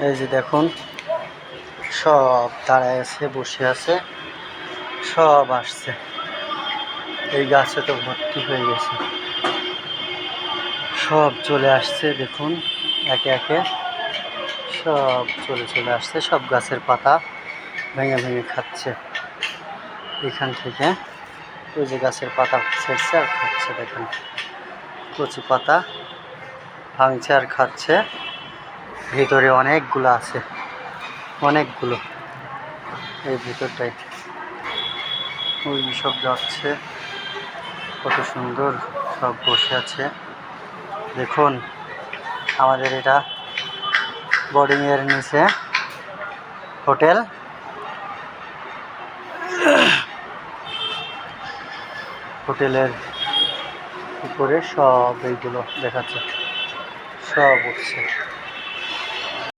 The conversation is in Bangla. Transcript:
এই যে দেখুন সব দাঁড়ায় আছে, বসে আছে, সব আসছে। এই গাছে তো ভর্তি হয়ে গেছে, সব চলে আসছে। দেখুন একে একে সব চলে আসছে। সব গাছের পাতা ভেঙে ভেঙে খাচ্ছে এখান থেকে। ওই যে গাছের পাতা ছেড়ছে আর খাচ্ছে। দেখুন কচি পাতা ভাঙছে আর খাচ্ছে। ভিতরে অনেকগুলো আছে, অনেকগুলো এই ভিতরটাই। ওই সব যাচ্ছে, কত সুন্দর সব বসে আছে। দেখুন আমাদের এটা বোর্ডিংয়ের নিচে হোটেল। হোটেলের উপরে সব এইগুলো দেখাচ্ছে, সব উঠছে।